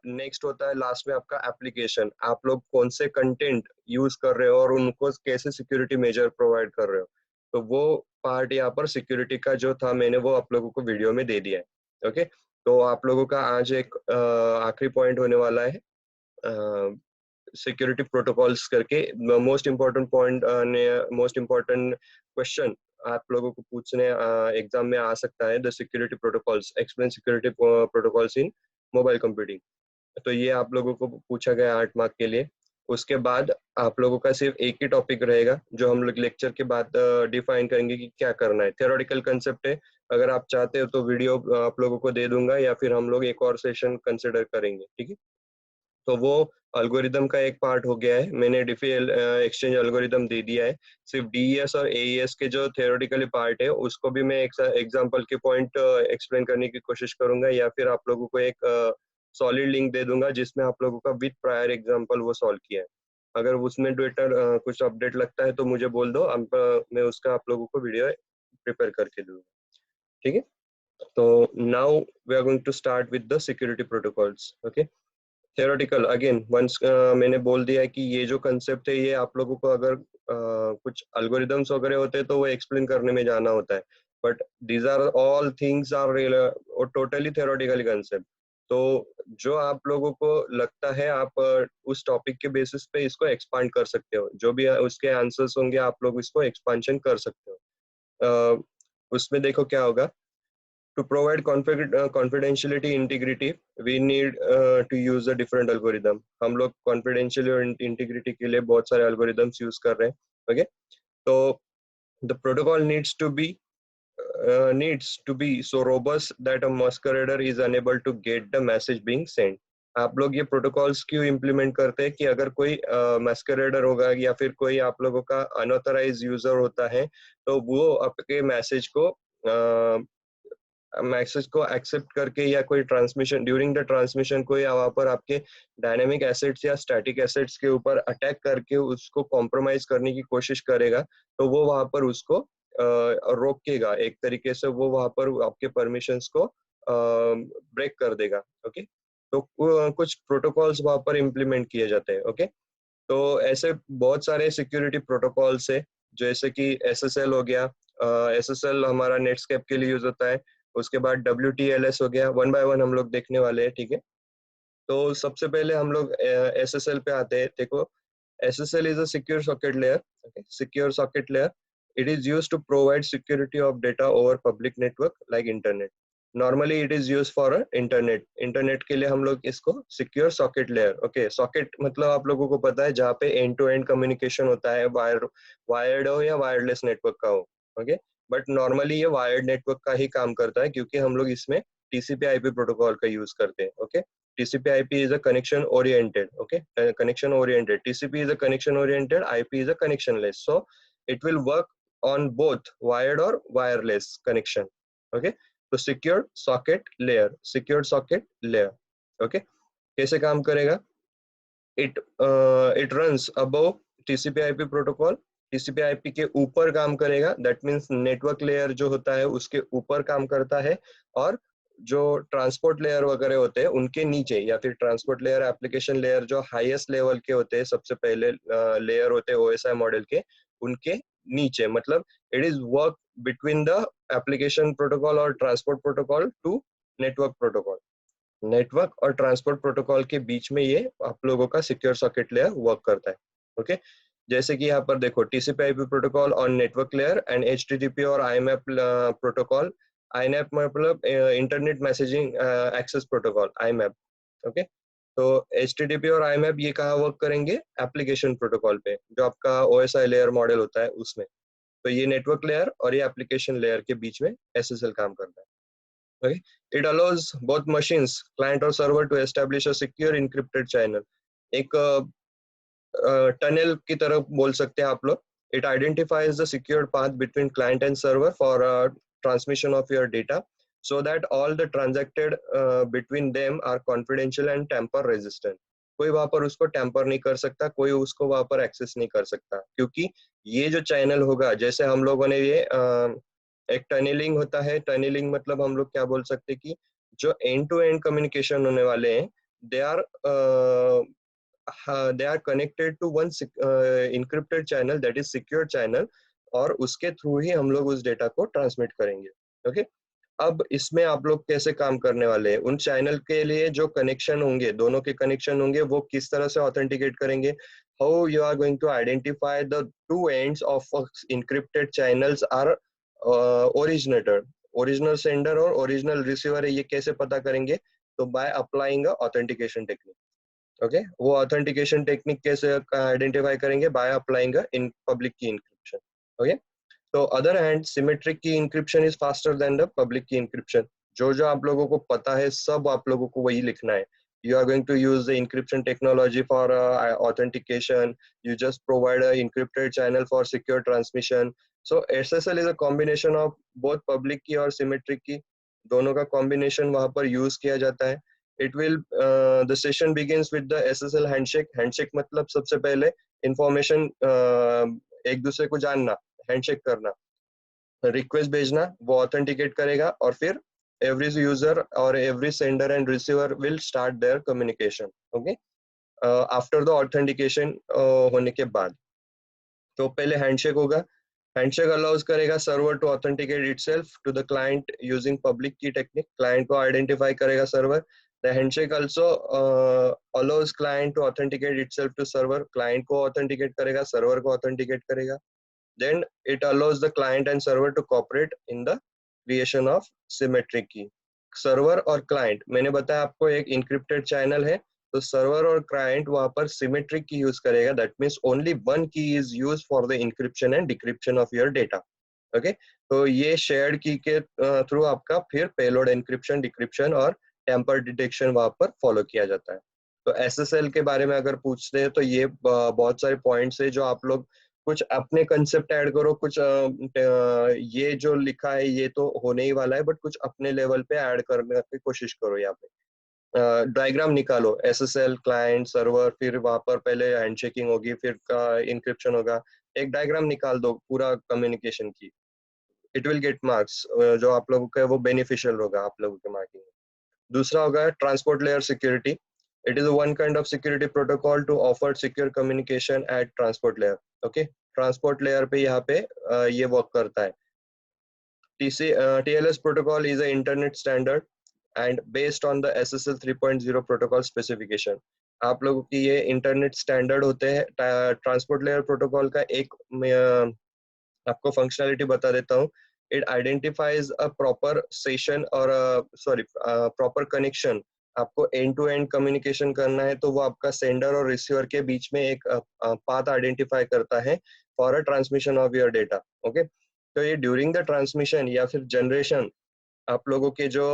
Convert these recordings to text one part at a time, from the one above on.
Next होता है last में आपका एप्लीकेशन, आप लोग कौन से कंटेंट यूज कर रहे हो और उनको कैसे सिक्योरिटी मेजर प्रोवाइड कर रहे हो। तो वो पार्ट यहाँ पर सिक्योरिटी का जो था मैंने वो आप लोगों को वीडियो में दे दिया है। ओके, तो आप लोगों का आज एक आखिरी पॉइंट होने वाला है सिक्योरिटी प्रोटोकॉल्स करके। Most important point, most important question आप लोगों को पूछने एग्जाम में आ सकता है, the security protocols, explain security protocols in mobile computing. तो ये आप लोगों को पूछा गया 8 मार्क के लिए। उसके बाद आप लोगों का सिर्फ एक ही टॉपिक रहेगा जो हम लोग लेक्चर के बाद डिफाइन करेंगे कि क्या करना है। थियोरेटिकल कंसेप्ट है, अगर आप चाहते हो तो वीडियो आप लोगों को दे दूंगा या फिर हम लोग एक और सेशन कंसिडर करेंगे, ठीक है। तो वो अल्गोरिदम का एक पार्ट हो गया है, मैंने डिफी एक्सचेंज अल्गोरिदम दे दिया है। सिर्फ डीईएस और एईएस के जो थियोरेटिकली पार्ट है उसको भी मैं एक एग्जांपल के पॉइंट एक्सप्लेन करने की कोशिश करूंगा, या फिर आप लोगों को एक सॉलिड लिंक दे दूंगा जिसमें आप लोगों का विद प्रायर एग्जांपल वो सॉल्व किया है। अगर उसमें बेटर कुछ अपडेट लगता है तो मुझे बोल दो, मैं उसका आप लोगों को वीडियो प्रिपेयर करके दूंगा, ठीक है। तो now we are going to start with the security protocols. Okay, theoretical again once मैंने बोल दिया है कि ये जो कंसेप्ट है ये आप लोगों को अगर कुछ अल्गोरिदम्स वगैरह होते हैं तो वो एक्सप्लेन करने में जाना होता है, but these are all things are totally theoretical concept. तो जो आप लोगों को लगता है आप उस टॉपिक के बेसिस पे इसको एक्सपांड कर सकते हो, जो भी उसके आंसर्स होंगे आप लोग इसको एक्सपांशन कर सकते हो। उसमें देखो क्या होगा, to provide confidentiality integrity we need to use a different algorithm। हम लोग confidentiality और integrity के लिए बहुत सारे algorithms use कर रहे हैं। ओके, तो the protocol needs to be so robust that a masquerader is unable to get the message being sent। आप लोग ये प्रोटोकॉल्स क्यों इम्प्लीमेंट करते हैं कि अगर कोई मैस्करेडर होगा या फिर कोई आप लोगों का अनऑथराइज यूजर होता है तो वो आपके मैसेज को एक्सेप्ट करके या कोई ट्रांसमिशन ड्यूरिंग द ट्रांसमिशन को या वहाँ पर आपके डायनेमिक एसेट्स या स्टैटिक एसेट्स के ऊपर अटैक करके उसको कॉम्प्रोमाइज करने की कोशिश करेगा, तो वो वहाँ पर उसको रोकेगा, एक तरीके से वो वहाँ पर आपके परमिशंस को ब्रेक कर देगा। ओके, तो कुछ प्रोटोकॉल्स वहाँ पर इम्प्लीमेंट किए जाते हैं। ओके, तो ऐसे बहुत सारे सिक्योरिटी प्रोटोकॉल्स है, जैसे कि एसएसएल हो गया। एसएसएल हमारा नेटस्केप के लिए यूज होता है। उसके बाद WTLS हो गया, वन बाय वन हम लोग देखने वाले हैं, ठीक है। तो सबसे पहले हम लोग SSL पे आते हैं। देखो, SSL is a secure socket layer, okay? Secure socket layer. It is used to provide security of data over public network like internet. Normally it is used for internet। Internet के लिए हम लोग इसको secure socket layer, okay, socket मतलब आप लोगों को पता है जहाँ पे एंड टू एंड कम्युनिकेशन होता है, वायर्ड हो या वायरलेस नेटवर्क का हो। ओके, बट नॉर्मली ये वायर्ड नेटवर्क का ही काम करता है क्योंकि हम लोग इसमें TCP/IP प्रोटोकॉल का यूज करते हैं। Okay, TCP/IP is a connection oriented, okay, connection oriented। TCP is a connection oriented, IP is a connectionless, so it will work on both wired or wireless connection। okay, तो secured socket layer, secured socket layer। okay, कैसे काम करेगा, it runs above TCP/IP protocol, TCP/IP के ऊपर काम करेगा, that means network layer जो होता है उसके ऊपर काम करता है, और जो ट्रांसपोर्ट लेयर वगैरह होते हैं उनके नीचे, या फिर ट्रांसपोर्ट लेयर, एप्लीकेशन लेयर जो हाईएस्ट लेवल के होते हैं, सबसे पहले लेयर होते हैं OSI मॉडल के, उनके नीचे, मतलब it is work between the application protocol और transport protocol to network protocol. Network और ट्रांसपोर्ट प्रोटोकॉल के बीच में ये आप लोगों का सिक्योर सॉकेट लेयर वर्क करता है। ओके, जैसे कि यहाँ पर देखो, TCP/IP protocol on network layer and HTTP और IMAP प्रोटोकॉल। IMAP मतलब internet messaging access protocol, IMAP। Okay, तो HTTP और IMAP ये कहाँ वर्क करेंगे, एप्लीकेशन प्रोटोकॉल पे, जो आपका OSI लेयर मॉडल होता है उसमें। तो ये नेटवर्क लेयर और ये एप्लीकेशन लेयर के बीच में SSL काम करता है। Okay, it allows both machines, client और server, to establish a secure encrypted channel। एक टनल की तरह बोल सकते हैं आप लोग। It identifies the secured path between client and server for transmission of your data, so that all the transacted between them are confidential and tamper resistant। कोई वहां पर उसको टैम्पर नहीं कर सकता, कोई उसको वहां पर एक्सेस नहीं कर सकता, क्योंकि ये जो चैनल होगा, जैसे हम लोगों ने ये एक टनलिंग होता है। टनलिंग मतलब हम लोग क्या बोल सकते हैं कि जो एंड टू एंड कम्युनिकेशन होने वाले हैं, they are connected to one encrypted channel, that is secure channel, और उसके थ्रू ही हम लोग उस डेटा को ट्रांसमिट करेंगे. ओके, अब इसमें आप लोग कैसे काम करने वाले हैं, उन चैनल के लिए जो कनेक्शन होंगे, दोनों के कनेक्शन होंगे, वो किस तरह से ऑथेंटिकेट करेंगे, how you are going to identify the two ends of encrypted channels are originated, original sender और ओरिजिनल रिसीवर है, ये कैसे पता करेंगे, तो by applying authentication technique. Okay, वो ऑथेंटिकेशन टेक्निक कैसे आइडेंटिफाई करेंगे, by applying in public key encryption. Okay, तो other hand symmetric key encryption is faster than the public key encryption. जो जो आप लोगों को पता है सब आप लोगों को वही लिखना है. You are going to use the encryption technology for authentication. You just provide an encrypted channel for secure transmission. So SSL is a combination of both public key और symmetric key. दोनों का combination वहाँ पर use किया जाता है. It will the session begins with the SSL handshake. Handshake मतलब सबसे पहले information एक दूसरे को जानना, handshake करना, रिक्वेस्ट भेजना, वो ऑथेंटिकेट करेगा और फिर every user or every sender and receiver will start their communication. Okay, after the authentication होने के बाद, तो पहले हैंडशेक होगा. हैंडशेक अलाउज करेगा server to authenticate itself to the client using public key technique. Client को आइडेंटिफाई करेगा server. The handshake also allows client to authenticate itself to server. Client को ऑथेंटिकेट करेगा, सर्वर को ऑथेंटिकेट करेगा. Then it allows the client and server to cooperate in the creation of symmetric key. Server और client, मैंने बताया आपको एक encrypted channel है, तो सर्वर और क्लाइंट वहां पर सिमेट्रिक की यूज करेगा. That means only one key is use for the encryption and decryption of your data. Okay, तो ये शेयर्ड की के थ्रू आपका फिर पेलोड इंक्रिप्शन, डिक्रिप्शन और टेम्पर डिटेक्शन वहां पर फॉलो किया जाता है. तो एसएसएल के बारे में अगर पूछते हैं तो ये बहुत सारे पॉइंट्स है जो आप लोग कुछ अपने कंसेप्ट ऐड करो, कुछ ये जो लिखा है ये तो होने ही वाला है, बट कुछ अपने लेवल पे ऐड करने की कोशिश करो. यहाँ पे डायग्राम निकालो, एसएसएल, क्लाइंट, सर्वर, फिर वहां पर पहले हैंडशेकिंग होगी, फिर इंक्रिप्शन होगा. एक डायग्राम निकाल दो पूरा कम्युनिकेशन की. इट विल गेट मार्क्स, जो आप लोगों का वो बेनिफिशियल होगा आप लोगों के मार्किंग. दूसरा होगा transport layer security. It is one kind of security protocol to offer secure communication at transport layer. Okay, transport layer पे यहाँ पे ये work करता है. TLS protocol is an internet standard and based on the SSL 3.0 protocol specification. आप लोगों की ये इंटरनेट स्टैंडर्ड होते हैं. ट्रांसपोर्ट लेयर प्रोटोकॉल का एक आपको फंक्शनैलिटी बता देता हूँ. It identifies a proper session और प्रॉपर कनेक्शन. आपको एंड टू एंड कम्युनिकेशन करना है तो वो आपका सेंडर और रिसीवर के बीच में एक पाथ आइडेंटिफाई करता है for a transmission of your data. Okay, तो ये ड्यूरिंग द ट्रांसमिशन या फिर जनरेशन आप लोगों के जो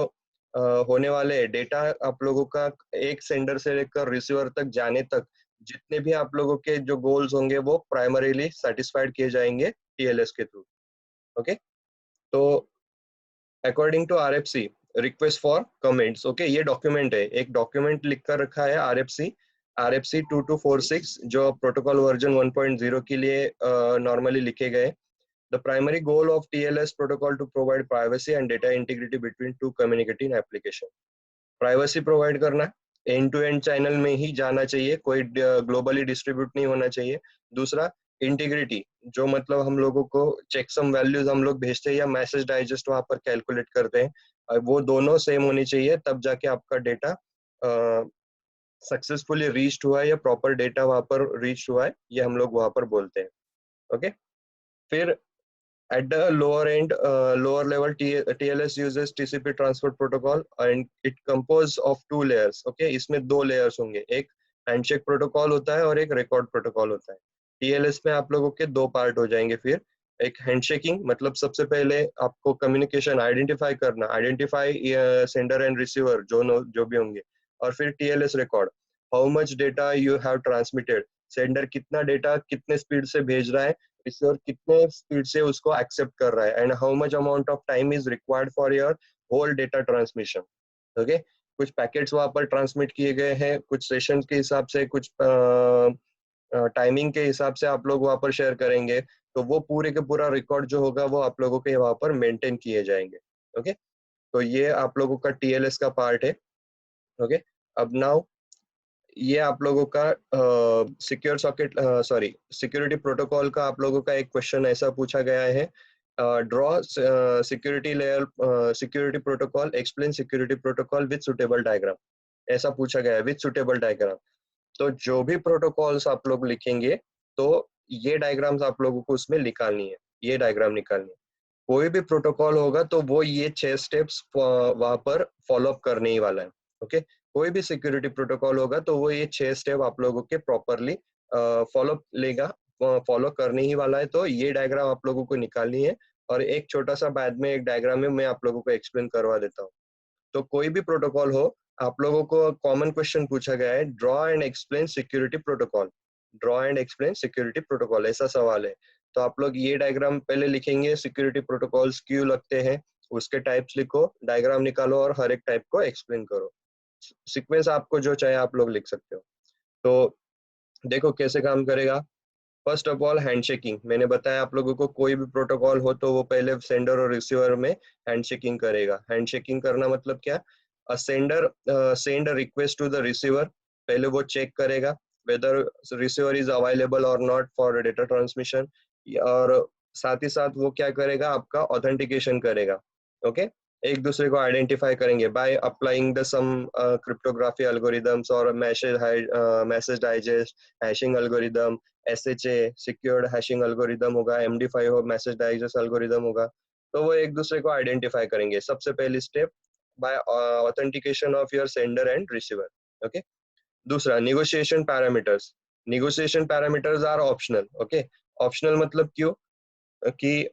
होने वाले डेटा आप लोगों का एक सेंडर से लेकर रिसीवर तक जाने तक जितने भी आप लोगों के जो गोल्स होंगे वो प्राइमरीली सेटिस्फाइड किए जाएंगे टीएलएस के थ्रू. ओके, तो according to RFC request for comments. Okay, ये डॉक्यूमेंट है, एक डॉक्यूमेंट लिख कर रखा है आरएफसी 2246 जो प्रोटोकॉल वर्जन 1.0 के लिए नॉर्मली लिखे गए. The primary goal of TLS protocol to provide privacy and data integrity between two communicating application. Privacy provide करना, एंड टू एंड चैनल में ही जाना चाहिए, कोई ग्लोबली डिस्ट्रीब्यूट नहीं होना चाहिए. दूसरा इंटीग्रिटी, जो मतलब हम लोगों को चेकसम वैल्यूज हम लोग भेजते हैं या मैसेज डाइजेस्ट वहां पर कैलकुलेट करते हैं, वो दोनों सेम होनी चाहिए, तब जाके आपका डेटा सक्सेसफुली रीच्ड हुआ है या प्रॉपर डेटा वहां पर रीच हुआ है, ये हम लोग वहां पर बोलते हैं. ओके, फिर at the lower level TLS uses TCP transport protocol and it composed of two layers. Okay, इसमें दो layers होंगे, एक हैंडशेक प्रोटोकॉल होता है और एक रिकॉर्ड प्रोटोकॉल होता है. TLS में आप लोगों के दो पार्ट हो जाएंगे. फिर एक हैंडशेकिंग, मतलब सबसे पहले आपको कम्युनिकेशन आइडेंटिफाई करना, आइडेंटिफाई सेंडर एंड रिसीवर जो भी होंगे. और फिर TLS record, how much data you have transmitted, sender कितना डेटा कितने स्पीड से भेज रहा है, रिसीवर कितने स्पीड से उसको एक्सेप्ट कर रहा है, and how much amount of time is required for your whole data transmission. Okay, कुछ पैकेट्स वहां पर ट्रांसमिट किए गए हैं, कुछ सेशन के हिसाब से, कुछ टाइमिंग के हिसाब से आप लोग वहां पर शेयर करेंगे, तो वो पूरे के पूरा रिकॉर्ड जो होगा वो आप लोगों के वहां पर मेंटेन किए जाएंगे. ओके, तो ये आप लोगों का TLS का पार्ट है. ओके, अब नाउ ये आप लोगों का secure socket sorry security protocol का आप लोगों का एक क्वेश्चन ऐसा पूछा गया है, draw security layer security protocol, explain security protocol with suitable diagram, ऐसा पूछा गया है विद सुटेबल डायग्राम। तो जो भी प्रोटोकॉल्स आप लोग लिखेंगे तो ये डायग्राम्स आप लोगों को उसमें निकालनी है, ये डायग्राम निकालनी है। कोई भी प्रोटोकॉल होगा तो वो ये 6 स्टेप्स वहां पर फॉलो अप करने ही वाला है। ओके, कोई भी सिक्योरिटी प्रोटोकॉल होगा तो वो ये 6 स्टेप आप लोगों के प्रॉपरली फॉलो लेगा, फॉलो करने ही वाला है। तो ये डायग्राम आप लोगों को निकालनी है, और एक छोटा सा बाद में एक डायग्राम में मैं आप लोगों को एक्सप्लेन करवा देता हूँ। तो कोई भी प्रोटोकॉल हो, आप लोगों को कॉमन क्वेश्चन पूछा गया है, draw and explain security protocol, draw and explain security protocol, ऐसा सवाल है। तो आप लोग ये डायग्राम पहले लिखेंगे, सिक्योरिटी प्रोटोकॉल्स क्यों लगते हैं, उसके टाइप्स लिखो, डायग्राम निकालो और हर एक टाइप को एक्सप्लेन करो। सीक्वेंस आपको जो चाहे आप लोग लिख सकते हो। तो देखो कैसे काम करेगा। फर्स्ट ऑफ ऑल हैंडशेकिंग, मैंने बताया आप लोगों को कोई भी प्रोटोकॉल हो तो वो पहले सेंडर और रिसीवर में हैंडशेकिंग करेगा। हैंडशेकिंग करना मतलब क्या, sender send a request to the receiver, पहले वो चेक करेगा वेदर रिसीवर इज अवेलेबल और नॉट फॉर डेटा ट्रांसमिशन, और साथ ही साथ वो क्या करेगा, आपका ऑथेंटिकेशन करेगा। ओके, एक दूसरे को आइडेंटिफाई करेंगे by applying the some cryptography algorithms और message digest, hashing algorithm, SHA secured hashing algorithm होगा, MD5 हो मैसेज डाइजेस्ट एल्गोरिदम होगा। तो वो एक दूसरे को आइडेंटिफाई करेंगे। सबसे पहली step by authentication of your sender and receiver. Okay, दूसरा negotiation parameters, negotiation parameters are optional. Okay, optional मतलब क्यों कि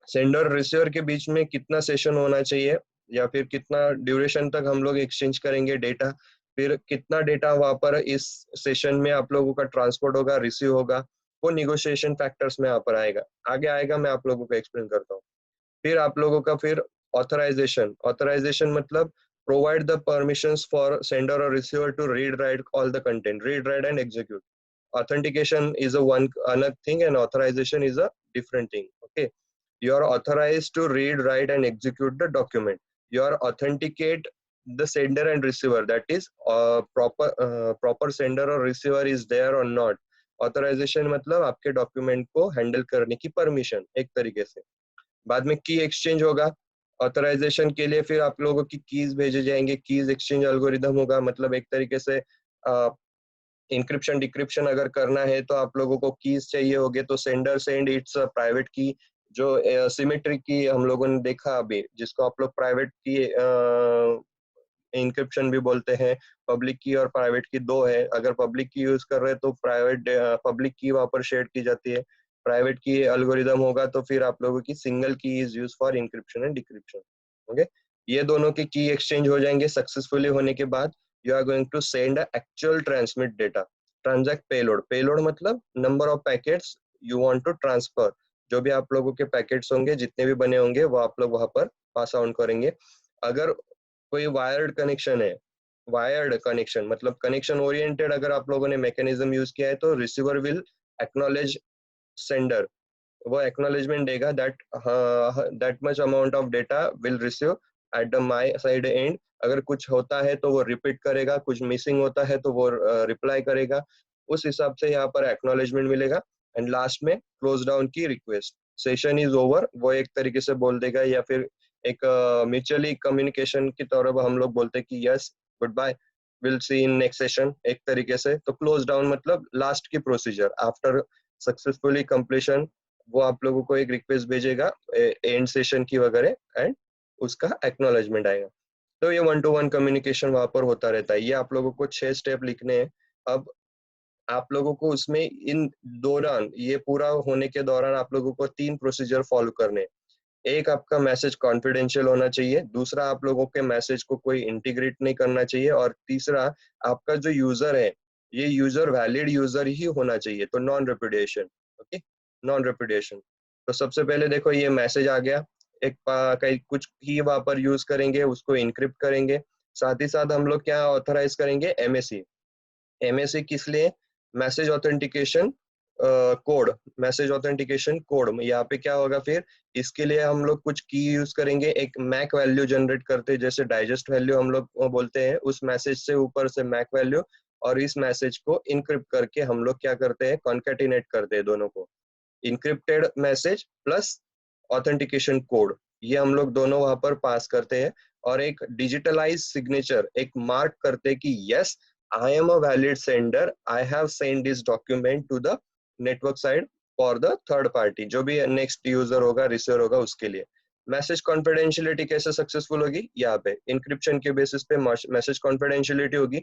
सेंडर और रिसीवर के बीच में कितना सेशन होना चाहिए, या फिर कितना ड्यूरेशन तक हम लोग एक्सचेंज करेंगे डेटा, फिर कितना डेटा वहां पर इस सेशन में आप लोगों का ट्रांसपोर्ट होगा, रिसीव होगा, वो निगोशिएशन फैक्टर्स में यहाँ पर आएगा, आगे आएगा, मैं आप लोगों को एक्सप्लेन करता हूँ। फिर आप लोगों का फिर ऑथराइजेशन, ऑथराइजेशन मतलब provide the permissions for sender और receiver to read write all the content, read write and execute. Authentication is a one another thing and authorization is a different thing. Okay, you are authorized to read, write and execute the document. You are authenticate the sender and receiver, that is proper sender or receiver is there or not. Authorization मतलब आपके document को handle करने की permission एक तरीके से। बाद में की एक्सचेंज होगा, ऑथराइजेशन के लिए फिर आप लोगों की कीज भेजे जाएंगे, कीज एक्सचेंज एल्गोरिदम होगा, मतलब एक तरीके से इंक्रिप्शन डिक्रिप्शन अगर करना है तो आप लोगों को कीज चाहिए होगे, तो सेंडर सेंड इट्स प्राइवेट की, जो सिमेट्रिक की हम लोगों ने देखा अभी, जिसको आप लोग प्राइवेट की इंक्रिप्शन भी बोलते हैं। पब्लिक की और प्राइवेट की दो है, अगर पब्लिक की यूज कर रहे हैं तो प्राइवेट पब्लिक की वहां पर शेयर की जाती है, प्राइवेट की एल्गोरिदम होगा तो फिर आप लोगों की single key is use for encryption and decryption. Okay, ये दोनों की एक्सचेंज हो जाएंगे सक्सेसफुली होने के बाद, you are going to send a actual transmit data, transact payload, payload मतलब number of packets you want to transfer, जो भी आप लोगों के पैकेट्स होंगे जितने भी बने होंगे वो आप लोग वहां पर पास ऑन करेंगे। अगर कोई वायर्ड कनेक्शन है, वायर्ड कनेक्शन मतलब कनेक्शन ओरिएंटेड अगर आप लोगों ने मैकेनिज्म यूज किया है तो रिसीवर विल एक्नॉलेज सेंडर, वो एक्नॉलेजमेंट देगा that that much amount of data will receive at the my side and. अगर कुछ होता है तो वो रिपीट करेगा, कुछ मिसिंग होता है तो वो रिप्लाई करेगा, उस हिसाब से यहाँ पर एक्नॉलेजमेंट मिलेगा। एंड लास्ट में क्लोज डाउन की रिक्वेस्ट, सेशन इज ओवर, वो एक तरीके से बोल देगा, या फिर एक म्यूचुअली कम्युनिकेशन की तरफ हम लोग बोलते हैं कि yes good bye will see in next session, एक तरीके से। तो क्लोज डाउन मतलब लास्ट की प्रोसीजर आफ्टर सक्सेसफुली कंप्लीशन, वो आप लोगों को एक रिक्वेस्ट भेजेगा एंड सेशन की वगैरह, एंड उसका एक्नॉलेजमेंट आएगा। तो ये 1-to-1 कम्युनिकेशन वहां पर होता रहता है। ये आप लोगों को 6 स्टेप लिखने हैं। अब आप लोगों को उसमें इन दौरान, ये पूरा होने के दौरान आप लोगों को 3 प्रोसीजर फॉलो करने हैं। एक, आपका मैसेज कॉन्फिडेंशियल होना चाहिए, दूसरा आप लोगों के मैसेज को कोई इंटीग्रेट नहीं करना चाहिए, और तीसरा आपका जो यूजर है ये यूजर वैलिड यूजर ही होना चाहिए, तो non repudiation. Okay, non repudiation. तो सबसे पहले देखो ये मैसेज आ गया, एक कहीं कुछ की वहां पर यूज करेंगे, उसको इनक्रिप्ट करेंगे, साथ ही साथ हम लोग क्या ऑथराइज करेंगे, MAC। MAC किस लिए, message authentication code, message authentication code. यहाँ पे क्या होगा फिर, इसके लिए हम लोग कुछ की यूज करेंगे, एक मैक वैल्यू जनरेट करते हैं, जैसे डाइजेस्ट वैल्यू हम लोग बोलते हैं, उस मैसेज से ऊपर से मैक वैल्यू, और इस मैसेज को इनक्रिप्ट करके हम लोग क्या करते हैं, कॉन्केटिनेट करते हैं दोनों को। Encrypted message plus authentication code, ये हम लोग दोनों वहां पर पास करते हैं, और एक डिजिटलाइज सिग्नेचर, एक मार्क करते हैं कि yes I am a valid sender, I have send this document to the network side for the third party, जो भी नेक्स्ट यूजर होगा, रिसीवर होगा, उसके लिए। मैसेज कॉन्फिडेंशियलिटी कैसे सक्सेसफुल होगी, यहाँ पे इंक्रिप्शन के बेसिस पे मैसेज कॉन्फिडेंशियलिटी होगी।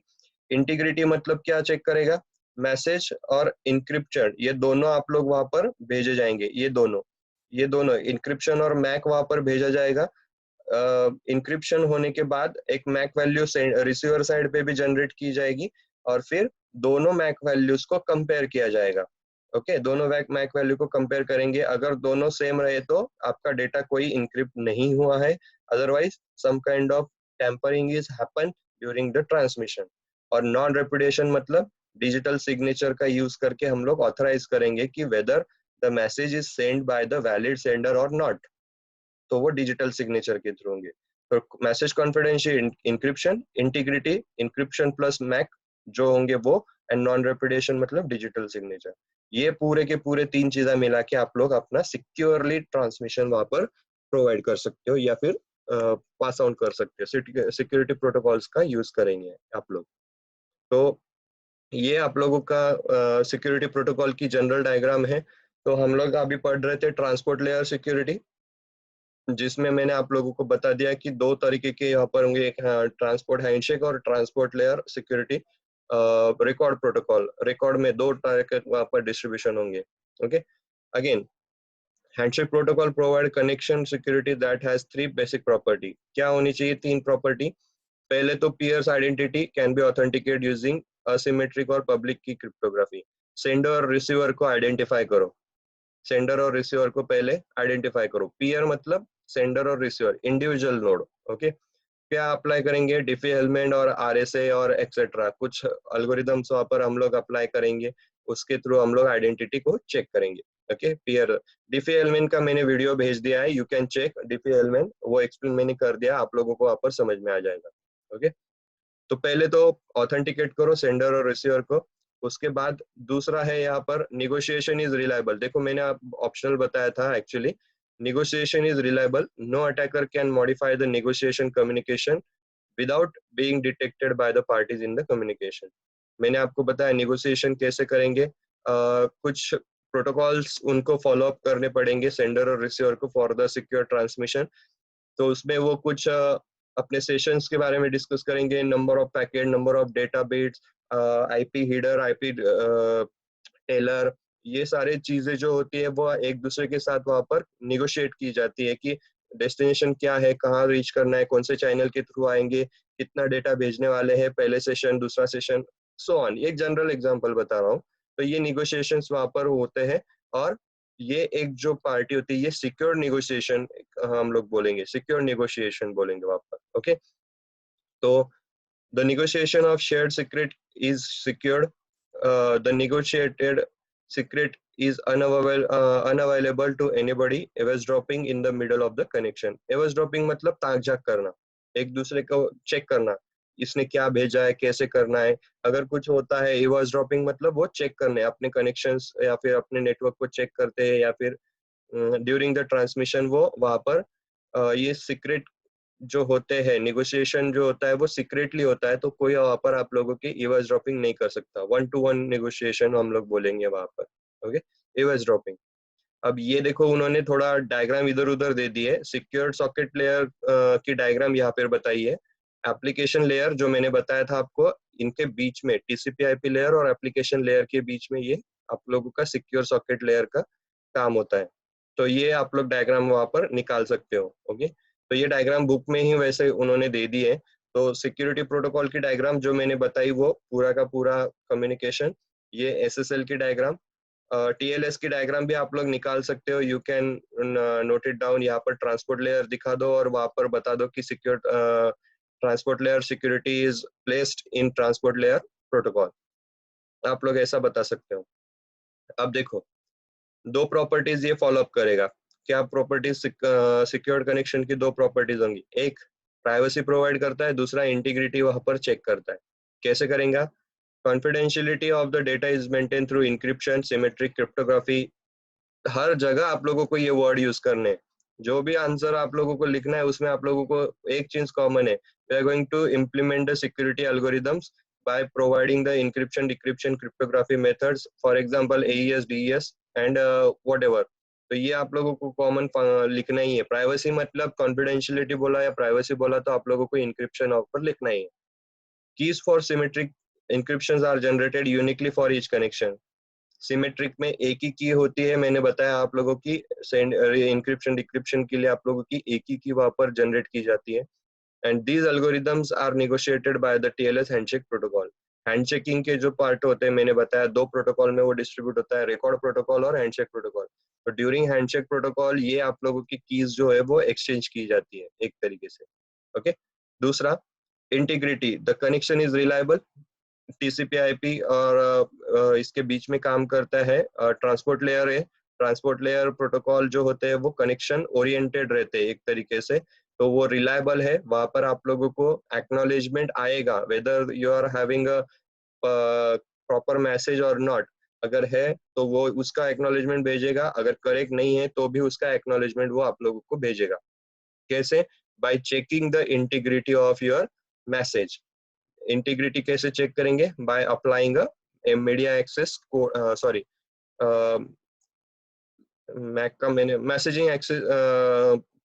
इंटीग्रिटी मतलब क्या चेक करेगा, मैसेज और इंक्रिप्शन ये दोनों आप लोग वहां पर भेजे जाएंगे, ये दोनों इंक्रिप्शन और मैक वहां पर भेजा जाएगा। इंक्रिप्शन होने के बाद एक मैक वैल्यू रिसीवर साइड पे भी जनरेट की जाएगी, और फिर दोनों मैक वैल्यूज को कंपेयर किया जाएगा। ओके, दोनों मैक वैल्यू को कंपेयर करेंगे, अगर दोनों सेम रहे तो आपका डेटा कोई इंक्रिप्ट नहीं हुआ है, otherwise some kind of tampering is happen during the transmission. और नॉन रेपुटेशन मतलब डिजिटल सिग्नेचर का यूज करके हम लोग ऑथराइज करेंगे कि whether the message is send by the valid sender और नॉट, तो वो डिजिटल सिग्नेचर के थ्रू होंगे। तो message confidential, encryption, integrity, encryption plus MAC जो होंगे वो, एंड नॉन रेपुटेशन मतलब डिजिटल सिग्नेचर। ये पूरे के पूरे तीन चीजें मिला के आप लोग अपना सिक्योरली ट्रांसमिशन वहां पर प्रोवाइड कर सकते हो, या फिर पास आउट कर सकते हो, सिक्योरिटी प्रोटोकॉल्स का यूज करेंगे आप लोग। तो ये आप लोगों का सिक्योरिटी प्रोटोकॉल की जनरल डायग्राम है। तो हम लोग अभी पढ़ रहे थे ट्रांसपोर्ट लेयर सिक्योरिटी, जिसमें मैंने आप लोगों को बता दिया कि दो तरीके के यहाँ पर होंगे, एक ट्रांसपोर्ट हैंडशेक और transport layer security record protocol. Record में दो तरह के वहाँ पर डिस्ट्रीब्यूशन होंगे। Okay, again handshake protocol provide connection security that has three basic property. क्या होनी चाहिए, तीन प्रॉपर्टी। पहले तो peers identity can be authenticate using asymmetric और पब्लिक की क्रिप्टोग्राफी। सेंडर और रिसीवर को आइडेंटिफाई करो, सेंडर और रिसीवर को पहले आइडेंटिफाई करो। पीयर मतलब सेंडर और रिसीवर, इंडिविजुअल नोड। ओके, क्या अप्लाई करेंगे, डिफी हेलमेंट और आरएसए और एक्सेट्रा कुछ अल्गोरिदम्स वहां पर हम लोग अप्लाई करेंगे, उसके थ्रू हम लोग आइडेंटिटी को चेक करेंगे। ओके, पीयर डिफी हेलमेंट का मैंने वीडियो भेज दिया है, यू कैन चेक डिफी हेलमेंट, वो एक्सप्लेन मैंने कर दिया, आप लोगों को वहां पर समझ में आ जाएगा। ओके, तो पहले तो ऑथेंटिकेट करो सेंडर और रिसीवर को। उसके बाद दूसरा है यहाँ पर निगोशिएशन इज रिलायबल। देखो मैंने आप ऑप्शनल बताया था, actually negotiation is reliable, no attacker can modify the negotiation communication without being detected by the parties in the communication. मैंने आपको बताया निगोशिएशन कैसे करेंगे, कुछ प्रोटोकॉल्स उनको फॉलो अप करने पड़ेंगे सेंडर और रिसीवर को फॉर द सिक्योर ट्रांसमिशन। तो उसमें वो कुछ अपने सेशंस के बारे में डिस्कस करेंगे, number of packet, number of data bits, IP header, IP trailer, ये सारे चीजें जो होती है वो एक दूसरे के साथ वहां पर निगोशिएट की जाती है कि डेस्टिनेशन क्या है, कहाँ रीच करना है, कौन से चैनल के थ्रू आएंगे, कितना डेटा भेजने वाले हैं, पहले सेशन, दूसरा सेशन, सो ऑन। एक जनरल एग्जांपल बता रहा हूँ। तो ये निगोशिएशंस वहां पर होते हैं, और ये एक जो पार्टी होती है ये सिक्योर निगोशिएशन हम लोग बोलेंगे, सिक्योर निगोशिएशन बोलेंगे वहां पर। ओके, तो the negotiation of shared secret is secured, the negotiated secret is unavailable to anybody eavesdropping in the middle of the connection। eavesdropping मतलब ताक झाक करना, एक दूसरे को चेक करना, इसने क्या भेजा है, कैसे करना है। अगर कुछ होता है eavesdropping मतलब वो चेक करने, अपने कनेक्शंस या फिर अपने नेटवर्क को चेक करते हैं, या फिर ड्यूरिंग द ट्रांसमिशन वो वहां पर ये सीक्रेट जो होते हैं, निगोशिएशन जो होता है वो सीक्रेटली होता है, तो कोई वहां पर आप लोगों की इवर्स ड्रॉपिंग नहीं कर सकता। वन टू वन निगोशिएशन हम लोग बोलेंगे वहां पर। Okay, eavesdropping. अब ये देखो उन्होंने थोड़ा डायग्राम इधर उधर दे दी है, सिक्योर सॉकेट लेयर की डायग्राम यहाँ पर बताई है। एप्लीकेशन लेयर जो मैंने बताया था आपको, इनके बीच में टीसीपी आईपी लेयर और एप्लीकेशन लेयर के बीच में ये आप लोगों का सिक्योर सॉकेट लेयर का काम होता है। तो ये आप लोग डायग्राम वहां पर निकाल सकते हो। ओके, तो ये डायग्राम बुक में ही वैसे उन्होंने दे दी है। तो सिक्योरिटी प्रोटोकॉल की डायग्राम जो मैंने बताई वो पूरा का पूरा कम्युनिकेशन, ये एसएसएल की डायग्राम, टीएलएस की डायग्राम भी आप लोग निकाल सकते हो, you can note it down. यहाँ पर ट्रांसपोर्ट लेयर दिखा दो और वहां पर बता दो कि secure transport layer security is placed in transport layer protocol, आप लोग ऐसा बता सकते हो। अब देखो दो प्रॉपर्टीज ये फॉलो अप करेगा। क्या प्रॉपर्टीज, सिक्योर्ड कनेक्शन की दो प्रॉपर्टीज होंगी, एक प्राइवेसी प्रोवाइड करता है, दूसरा इंटीग्रिटी वहां पर चेक करता है। कैसे करेंगे, confidentiality of the data is maintain through encryption, symmetric cryptography. हर जगह आप लोगों को ये वर्ड यूज करने हैं। जो भी आंसर आप लोगों को लिखना है उसमें आप लोगों को एक चीज कॉमन है, we are going to implement the security algorithms by providing the encryption, decryption, cryptography methods, for example AES, DES and whatever। तो ये आप लोगों को कॉमन लिखना ही है। प्राइवेसी मतलब कॉन्फिडेंशियलिटी बोला या प्राइवेसी बोला तो आप लोगों को इंक्रिप्शन ऑफर लिखना ही है। Keys for symmetric encryption are generated uniquely for each connection. Symmetric में एक ही की होती है, मैंने बताया आप लोगों की इंक्रिप्शन डिक्रिप्शन के लिए आप लोगों की एक ही की वहां पर जनरेट की जाती है। And these algorithms are negotiated by the TLS handshake protocol. Handshaking के जो पार्ट होते हैं मैंने बताया दो प्रोटोकॉल में वो डिस्ट्रीब्यूट होता है, रिकॉर्ड प्रोटोकॉल और हैंडशेक प्रोटोकॉल। तो ड्यूरिंग हैंडशेक प्रोटोकॉल ये आप लोगों की कीज जो है वो एक्सचेंज की जाती है एक तरीके से। ओके दूसरा integrity, the connection is reliable. TCP IP और इसके बीच में काम करता है ट्रांसपोर्ट लेयर है। ट्रांसपोर्ट लेयर प्रोटोकॉल जो होते हैं वो कनेक्शन ओरिएंटेड रहते हैं एक तरीके से, तो वो रिलायबल है। वहां पर आप लोगों को एक्नॉलेजमेंट आएगा whether you are having a proper message और नॉट। अगर है तो वो उसका एक्नॉलेजमेंट भेजेगा, अगर करेक्ट नहीं है तो भी उसका एक्नॉलेजमेंट वो आप लोगों को भेजेगा। कैसे? By checking the integrity of your message. Integrity कैसे चेक करेंगे? By applying a media access sorry MAC का मैंने मैसेजिंग एक्सेस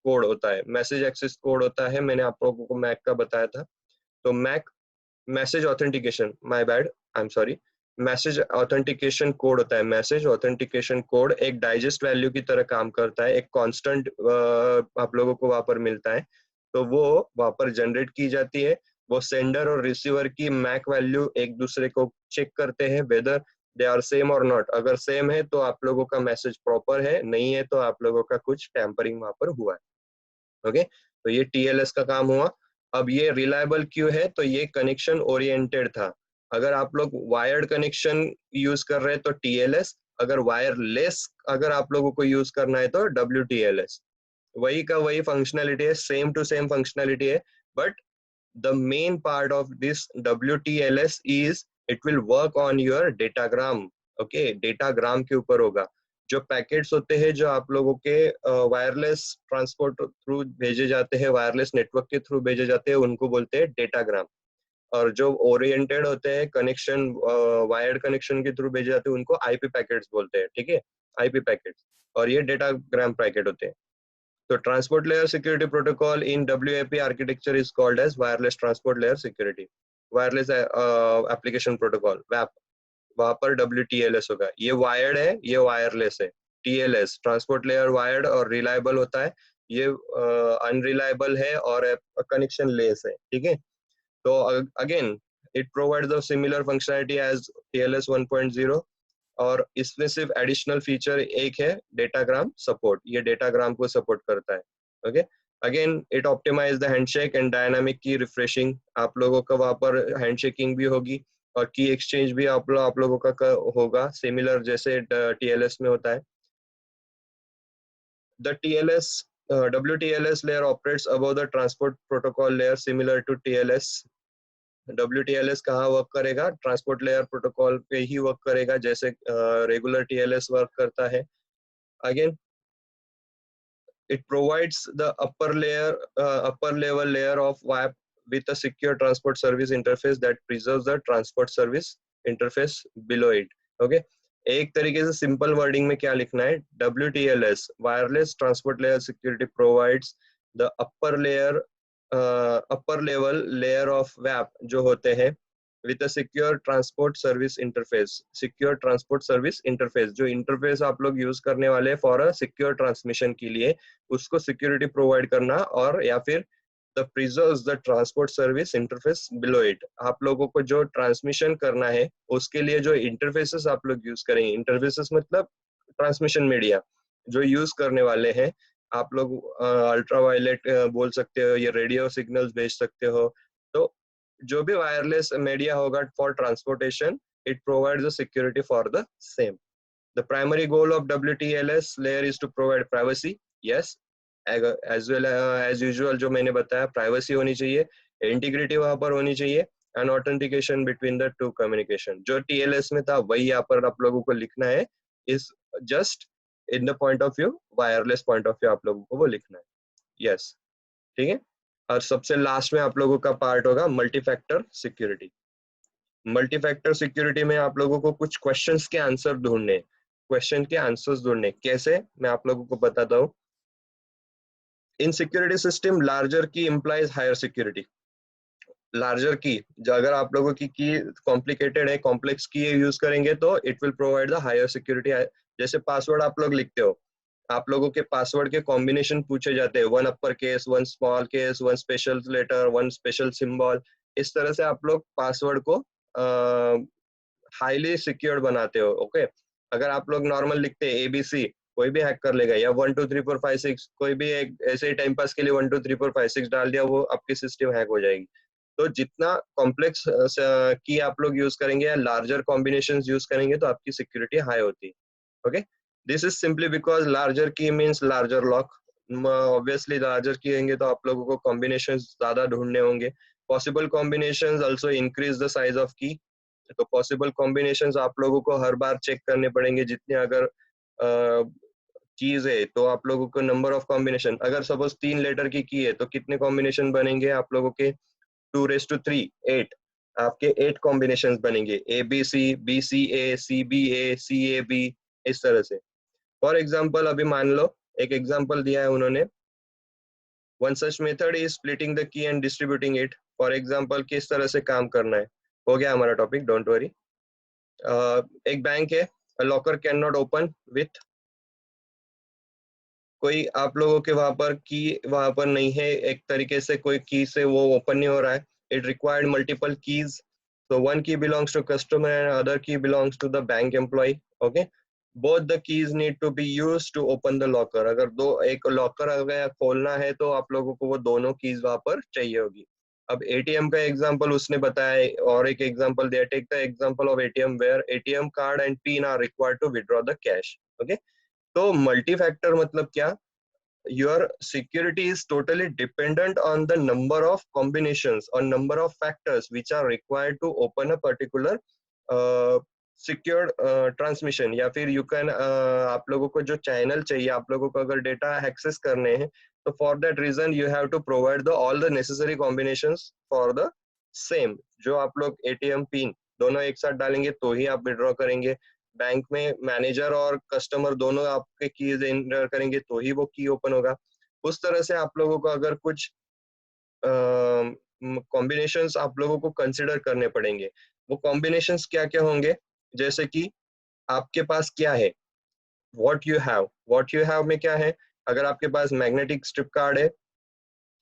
कोड होता है, मैसेज एक्सेस कोड होता है, मैंने आप लोगों को मैक का बताया था। तो MAC message authentication, my bad, I am sorry, message authentication code होता है। मैसेज ऑथेंटिकेशन कोड एक डाइजेस्ट वैल्यू की तरह काम करता है, एक कांस्टेंट आप लोगों को वहां पर मिलता है, तो वो वहां पर जनरेट की जाती है। वो सेंडर और रिसीवर की मैक वैल्यू एक दूसरे को चेक करते हैं वेदर दे आर सेम और नॉट। अगर सेम है तो आप लोगों का मैसेज प्रॉपर है, नहीं है तो आप लोगों का कुछ टैंपरिंग वहां पर हुआ है। ओके तो ये टीएलएस का काम हुआ। अब ये रिलायबल क्यों है? तो ये कनेक्शन ओरिएंटेड था। अगर आप लोग वायर्ड कनेक्शन यूज कर रहे हैं तो टीएलएस, अगर वायरलेस अगर आप लोगों को यूज करना है तो डब्ल्यूटीएलएस। वही का वही फंक्शनलिटी है, सेम टू सेम फंक्शनलिटी है, but the main part of this WTLS is it will work on your datagram। okay datagram के ऊपर होगा। जो पैकेट्स होते हैं जो आप लोगों के वायरलेस ट्रांसपोर्ट थ्रू भेजे जाते हैं, वायरलेस नेटवर्क के थ्रू भेजे जाते हैं, उनको बोलते हैं डेटाग्राम। और जो ओरिएंटेड होते हैं कनेक्शन वायर्ड कनेक्शन के थ्रू भेजे जाते हैं उनको आईपी पैकेट्स बोलते हैं। ठीक है आईपी पैकेट्स, और ये डेटाग्राम पैकेट होते हैं। So transport layer security protocol in WAP architecture is called as wireless transport layer security, wireless application protocol WAP। वहां पर WTLS होगा। ये वायर्ड है, ये वायरलेस है। TLS ट्रांसपोर्ट लेयर वायर्ड और रिलायबल होता है, ये अनरिलायबल है और कनेक्शन लेस है। ठीक है तो again it provides the similar functionality as TLS 1.0, और इसमें सिर्फ एडिशनल फीचर एक है डेटाग्राम सपोर्ट, ये डेटाग्राम को सपोर्ट करता है। Okay again it optimize the handshake and dynamic key refreshing. आप लोगों का वहां पर हैंडशेकिंग भी होगी और की एक्सचेंज भी आप लोगों का होगा सिमिलर जैसे टीएलएस में होता है। The TLS WTLS layer operates above the transport protocol layer similar to TLS। WTLS कहाँ वर्क करेगा? ट्रांसपोर्ट लेयर प्रोटोकॉल पे ही वर्क करेगा जैसे रेगुलर TLS वर्क करता है। Again it provides the upper level layer of WAP with a secure transport service interface that preserves the transport service interface below it। okay एक तरीके से simple wording में क्या लिखना है? WTLS wireless transport layer security provides the upper level layer of WAP जो होते हैं with a secure transport service interface. Secure transport service interface जो इंटरफेस आप लोग यूज करने वाले फॉर अ सिक्योर ट्रांसमिशन के लिए उसको सिक्योरिटी प्रोवाइड करना, और या फिर the preserves the transport service interface below it. आप लोगों को जो ट्रांसमिशन करना है उसके लिए जो इंटरफेसेस आप लोग यूज करेंगे, इंटरफेसेस मतलब ट्रांसमिशन मीडिया जो यूज करने वाले हैं आप लोग, अल्ट्रावायलेट बोल सकते हो, ये रेडियो सिग्नल्स भेज सकते हो। तो जो भी वायरलेस मीडिया होगा for transportation it provides the security for the same. The primary goal of WTLS layer is to provide privacy, yes as well as usual जो मैंने बताया, प्राइवेसी होनी चाहिए, इंटीग्रिटी वहां पर होनी चाहिए, and authentication between the two communication. जो TLS में था वही यहाँ पर आप लोगों को लिखना है, is just in the point of view, wireless point of view आप लोगों को वो लिखना है। यस, ठीक है। और सबसे लास्ट में आप लोगों का पार्ट होगा multi factor security. Multi factor security में आप लोगों को कुछ क्वेश्चंस के आंसर ढूंढने, क्वेश्चन के आंसर्स ढूंढने कैसे, मैं आप लोगों को बताता हूँ। इन सिक्योरिटी सिस्टम लार्जर की इम्प्लाइज हायर सिक्योरिटी। लार्जर की, जो अगर आप लोगों की कॉम्प्लिकेटेड है, कॉम्प्लेक्स की यूज करेंगे तो it will provide the higher security. जैसे पासवर्ड आप लोग लिखते हो, आप लोगों के पासवर्ड के कॉम्बिनेशन पूछे जाते हैं, one upper case, one small case, one special letter, one special symbol. इस तरह से आप लोग पासवर्ड को हाईली सिक्योर्ड बनाते हो। ओके, अगर आप लोग नॉर्मल लिखते हैं ABC, कोई भी हैक कर लेगा, या 1 2 3 4 5 6, कोई भी एक ऐसे ही टाइम पास के लिए 1 2 3 4 5 6 डाल दिया, वो आपकी सिस्टम हैक हो जाएगी। तो जितना कॉम्प्लेक्स की आप लोग यूज करेंगे या लार्जर कॉम्बिनेशंस यूज करेंगे तो आपकी सिक्योरिटी हाई होती है। Okay, this is simply because larger key means larger lock. Obviously larger key होंगे तो आप लोगों को कॉम्बिनेशंस ज्यादा ढूंढने होंगे। Possible combinations also increase the size of की। तो पॉसिबल कॉम्बिनेशंस आप लोगों को हर बार चेक करने पड़ेंगे। जितने अगर कीज है तो आप लोगों को नंबर ऑफ कॉम्बिनेशन, अगर सपोज 3 लेटर की है तो कितने कॉम्बिनेशन बनेंगे आप लोगों के, 2 to 3 8, आपके 8 कॉम्बिनेशन बनेंगे, ABC, BCA, CBA, CAB, इस तरह से। फॉर एग्जाम्पल अभी मान लो एक एग्जाम्पल दिया है उन्होंने, one such method is splitting the key and distributing it. For example किस तरह से काम करना है, हो गया हमारा टॉपिक, डोंट वरी। एक बैंक है, locker can not open with, कोई आप लोगों के वहां पर की वहां पर नहीं है, एक तरीके से कोई की से वो ओपन नहीं हो रहा है। It required multiple keys, so one key belongs to customer and other key belongs to the bank employee. Okay, both the keys need to be used to open the locker। अगर दो एक locker अगर खोलना है तो आप लोगों को वो दोनों कीज वहां पर चाहिए होगी। अब ATM का एग्जांपल उसने बताया और एक एग्जांपल दिया, take the example of ATM where ATM card and PIN are required to withdraw the cash. Okay, तो मल्टी फैक्टर मतलब क्या, your security is totally dependent on the number of combinations or number of factors which are required to open a particular secured transmission। या फिर you can आप लोगों को जो channel चाहिए, आप लोगों को अगर डेटा एक्सेस करने हैं तो for that reason you have to provide the all the necessary combinations for the same। जो आप लोग ATM पिन दोनों एक साथ डालेंगे तो ही आप विड्रॉ करेंगे। बैंक में मैनेजर और कस्टमर दोनों आपके कीज एंटर करेंगे तो ही वो की ओपन होगा। उस तरह से आप लोगों को अगर कुछ कॉम्बिनेशंस आप लोगों को कंसिडर करने पड़ेंगे। वो कॉम्बिनेशंस क्या क्या होंगे, जैसे कि आपके पास क्या है, व्हाट यू हैव में क्या है। अगर आपके पास मैग्नेटिक स्ट्रिप कार्ड है,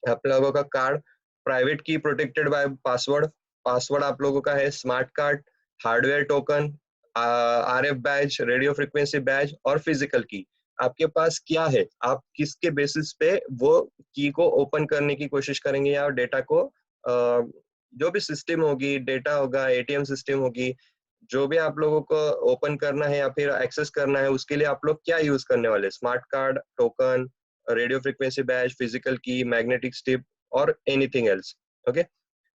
आप लोगों का card, private key protected by password, password आप लोगों का है, smart card, hardware token, RF badge, radio frequency badge और फिजिकल की। आपके पास क्या है, आप किसके बेसिस पे वो की को ओपन करने की कोशिश करेंगे या डेटा को जो भी सिस्टम होगी, डेटा होगा, ATM सिस्टम होगी, जो भी आप लोगों को ओपन करना है या फिर एक्सेस करना है, उसके लिए आप लोग क्या यूज करने वाले, smart card, token, radio frequency badge, physical key, magnetic strip और एनीथिंग एल्स। ओके,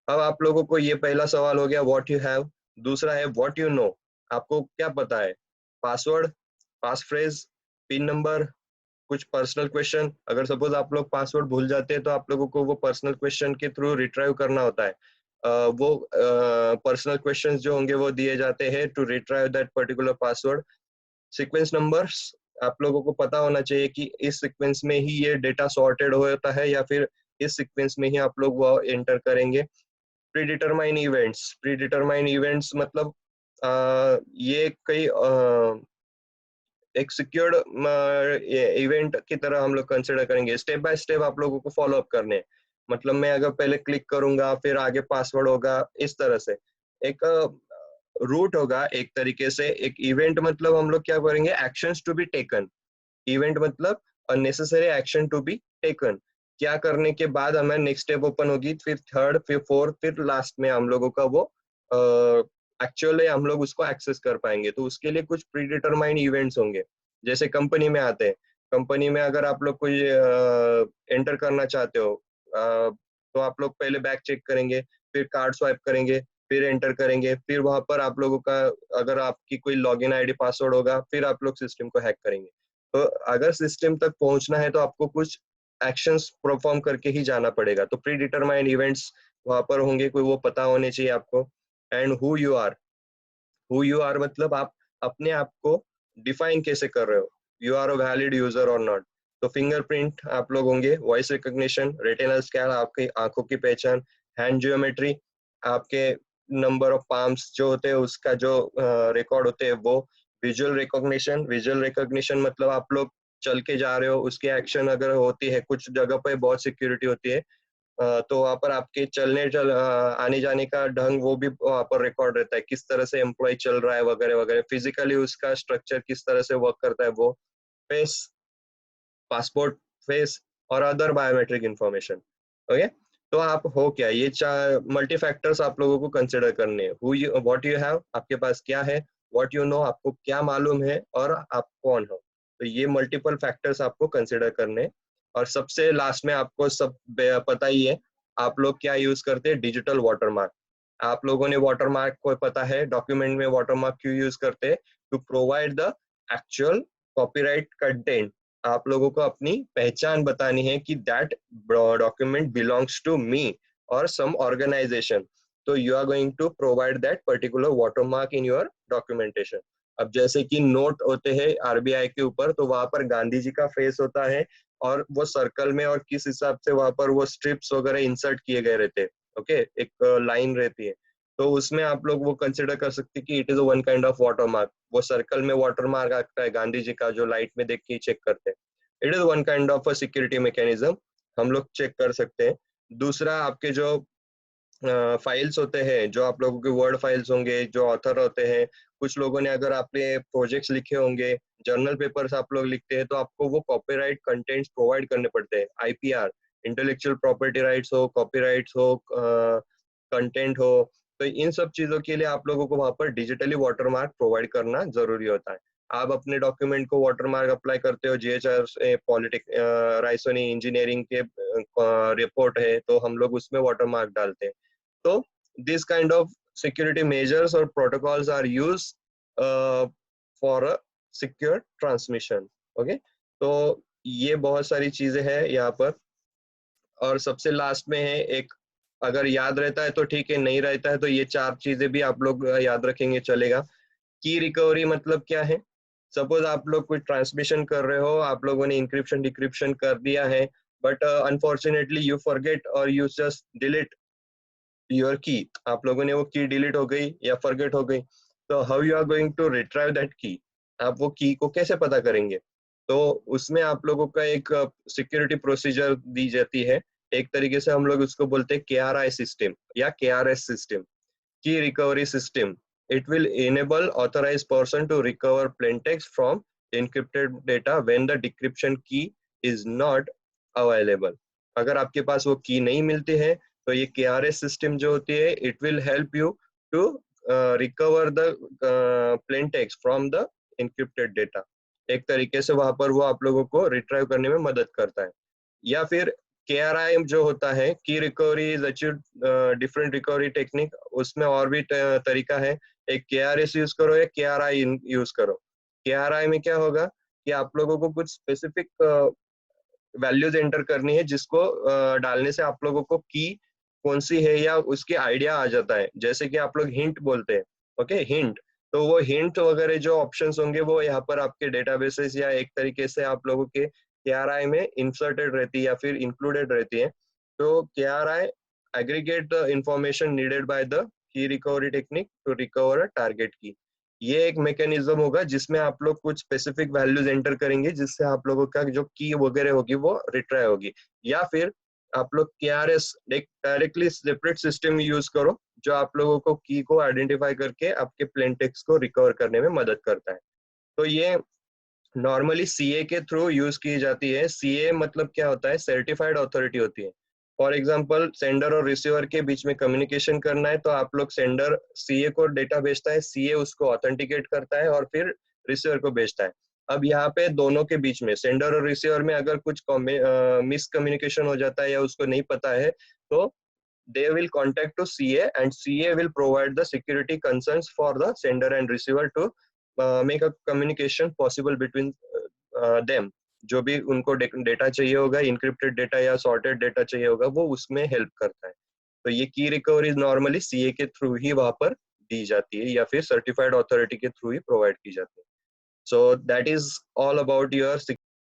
अब आप लोगों को ये पहला सवाल हो गया व्हाट यू हैव। दूसरा है व्हाट यू नो, आपको क्या पता है, पासवर्ड, पास फ्रेज, पिन नंबर, कुछ पर्सनल क्वेश्चन। अगर सपोज आप लोग पासवर्ड भूल जाते हैं तो आप लोगों को वो पर्सनल क्वेश्चन के थ्रू रिट्राइव करना होता है। वो पर्सनल क्वेश्चंस जो होंगे वो दिए जाते हैं to retrieve that particular password. Sequence numbers, आप लोगों को पता होना चाहिए कि इस सीक्वेंस में ही ये डेटा सॉर्टेड होता है या फिर इस सीक्वेंस में ही आप लोग वो एंटर करेंगे। प्रीडिटरमाइन इवेंट्स, प्रीडिटरमाइन इवेंट्स मतलब ये कई एक सिक्योर्ड इवेंट की तरह हम लोग कंसिडर करेंगे। स्टेप बाय स्टेप आप लोगों को फॉलो अप करने हैं। मतलब मैं अगर पहले क्लिक करूंगा फिर आगे पासवर्ड होगा, इस तरह से एक रूट होगा एक तरीके से। एक इवेंट मतलब हम लोग क्या करेंगे, actions to be taken. Event मतलब unnecessary action to be taken, क्या करने के बाद हमें नेक्स्ट स्टेप ओपन होगी, फिर थर्ड, फिर फोर्थ, फिर लास्ट में हम लोगों का वो एक्चुअली हम लोग उसको एक्सेस कर पाएंगे। तो उसके लिए कुछ प्री डिटरमाइंड इवेंट्स होंगे। जैसे कंपनी में आते हैं, कंपनी में अगर आप लोग कोई एंटर करना चाहते हो तो आप लोग पहले बैक चेक करेंगे। फिर कार्ड स्वाइप करेंगे, फिर एंटर करेंगे, फिर वहां पर आप लोगों का अगर आपकी कोई लॉगिन आईडी पासवर्ड होगा, फिर आप लोग सिस्टम को हैक करेंगे। तो अगर सिस्टम तक पहुंचना है तो आपको कुछ एक्शंस परफॉर्म करके ही जाना पड़ेगा। तो प्री डिटरमाइंड इवेंट्स वहां पर होंगे, कोई वो पता होने चाहिए आपको। एंड हु यू आर मतलब आप अपने आप को डिफाइन कैसे कर रहे हो, you are a valid user और नॉट। तो फिंगरप्रिंट आप लोग होंगे, वॉइस रिकॉग्निशन, रेटिनल स्कैन आपकी आंखों की पहचान, हैंड जियोमेट्री आपके नंबर ऑफ पाम्स जो होते हैं उसका जो रिकॉर्ड होते हैं वो, विजुअल रिकॉग्निशन मतलब आप लोग चल के जा रहे हो, उसकी एक्शन अगर होती है, कुछ जगह पे बहुत सिक्योरिटी होती है, तो वहाँ पर आपके आने जाने का ढंग वो भी वहाँ पर रिकॉर्ड रहता है, किस तरह से एम्प्लॉय चल रहा है वगैरह वगैरह, फिजिकली उसका स्ट्रक्चर किस तरह से वर्क करता है वो, फेस, पासपोर्ट, फेस और अदर बायोमेट्रिक इंफॉर्मेशन। ओके, तो आप हो क्या, ये चार मल्टी फैक्टर्स आप लोगों को कंसिडर करने हैं। Who you, what you have, आपके पास क्या है, व्हाट यू नो, आपको क्या मालूम है, और आप कौन हो। तो ये मल्टीपल फैक्टर्स आपको कंसिडर करने हैं। और सबसे लास्ट में आपको सब पता ही है, आप लोग क्या यूज करते हैं, डिजिटल वाटरमार्क। आप लोगों ने वाटरमार्क को पता है, डॉक्यूमेंट में वाटरमार्क क्यों यूज करते हैं, to provide the actual copyright content. आप लोगों को अपनी पहचान बतानी है कि that document belongs to me और सम ऑर्गेनाइजेशन। तो you are going to provide that particular watermark in your documentation. अब जैसे कि नोट होते हैं आरबीआई के ऊपर, तो वहां पर गांधी जी का फेस होता है, और वो सर्कल में और किस हिसाब से वहां पर वो स्ट्रिप्स वगैरह इंसर्ट किए गए रहते हैं। ओके, एक लाइन रहती है, तो उसमें आप लोग वो कंसिडर कर सकते हैं कि it is one kind of watermark. वो सर्कल में वाटरमार्क आता है गांधी जी का, जो लाइट में देख के चेक करते हैं, it is one kind of a security mechanism, हम लोग चेक कर सकते हैं। दूसरा, आपके जो फाइल्स होते हैं, जो आप लोगों के वर्ड फाइल्स होंगे, जो ऑथर होते हैं, कुछ लोगों ने अगर आपने प्रोजेक्ट्स लिखे होंगे, जर्नल पेपर्स आप लोग लिखते हैं, तो आपको वो कॉपीराइट कंटेंट्स प्रोवाइड करने पड़ते हैं, आईपीआर, इंटेलेक्चुअल प्रॉपर्टी राइट्स हो, कॉपीराइट्स हो, कंटेंट हो। तो इन सब चीजों के लिए आप लोगों को वहां पर डिजिटली वाटरमार्क प्रोवाइड करना जरूरी होता है। आप अपने डॉक्यूमेंट को वाटरमार्क अप्लाई करते हो, जीएचआर पॉलिटिक राइसोनी इंजीनियरिंग के रिपोर्ट है, तो हम लोग उसमें वाटरमार्क डालते हैं। तो this kind of security measures और protocols are use for a secure transmission. Okay, तो ये बहुत सारी चीजें हैं यहाँ पर। और सबसे लास्ट में है एक, अगर याद रहता है तो ठीक है, नहीं रहता है तो ये चार चीजें भी आप लोग याद रखेंगे चलेगा। की रिकवरी मतलब क्या है, सपोज आप लोग कोई ट्रांसमिशन कर रहे हो, आप लोगों ने इंक्रिप्शन डिक्रिप्शन कर दिया है, बट अनफॉर्चुनेटली यू फॉरगेट और यू जस्ट डिलीट योर की, आप लोगों ने वो की डिलीट हो गई या फॉरगेट हो गई, तो how you are going to retrieve that key, आप वो की को कैसे पता करेंगे। तो उसमें आप लोगों का एक सिक्योरिटी प्रोसीजर दी जाती है, एक तरीके से हम लोग उसको बोलते हैं KRI सिस्टम या KRS सिस्टम, की recovery system. It will enable authorized person to recover plain text from encrypted data when the decryption key is not available। अगर आपके पास वो की नहीं मिलती है, तो ये KRS सिस्टम जो होती है, it will help you to recover the plain text from the encrypted data. एक तरीके से वहां पर वो आप लोगों को रिट्राइव करने में मदद करता है। या फिर KRI जो होता है, की recovery is achieve different recovery technique, उसमें और भी तरीका है, एक KRS यूज करो या KRI यूज करो। KRI में क्या होगा कि आप लोगों को कुछ स्पेसिफिक वैल्यूज एंटर करनी है, जिसको डालने से आप लोगों को की कौन सी है या उसकी आइडिया आ जाता है, जैसे कि आप लोग हिंट बोलते हैं। ओके, हिंट, तो वो हिंट वगैरह जो ऑप्शंस होंगे वो यहाँ पर आपके डेटाबेसेस या एक तरीके से आप लोगों के KRI में इंसर्टेड रहती है या फिर इंक्लूडेड रहती है। तो KRI aggregate the information needed by the key recovery technique to recover a target key। ये एक मैकेनिज्म होगा जिसमें आप लोग कुछ स्पेसिफिक वैल्यूज एंटर करेंगे, जिससे आप लोगों का जो की वगैरह होगी वो रिट्राई होगी। या फिर आप लोग KRS एक डायरेक्टली सेपरेट सिस्टम यूज करो, जो आप लोगों को की को आइडेंटिफाई करके आपके प्लेन टेक्स्ट को रिकवर करने में मदद करता है। तो ये नॉर्मली CA के थ्रू यूज की जाती है। CA मतलब क्या होता है, सर्टिफाइड अथॉरिटी होती है। फॉर एग्जांपल, सेंडर और रिसीवर के बीच में कम्युनिकेशन करना है, तो आप लोग सेंडर CA को डेटा भेजता है, CA उसको ऑथेंटिकेट करता है और फिर रिसीवर को भेजता है। अब यहाँ पे दोनों के बीच में, सेंडर और रिसीवर में अगर कुछ मिस कम्युनिकेशन हो जाता है या उसको नहीं पता है, तो they will contact to CA and CA will provide the security concerns for the sender and receiver to make a communication possible between them. जो भी उनको डेटा चाहिए होगा, इनक्रिप्टेड डेटा या सॉर्टेड डेटा चाहिए होगा, वो उसमें हेल्प करता है. तो ये की रिकवरी नॉर्मली सीए के थ्रू ही वहां पर दी जाती है या फिर सर्टिफाइड अथॉरिटी के थ्रू ही प्रोवाइड की जाती है. So that is all about your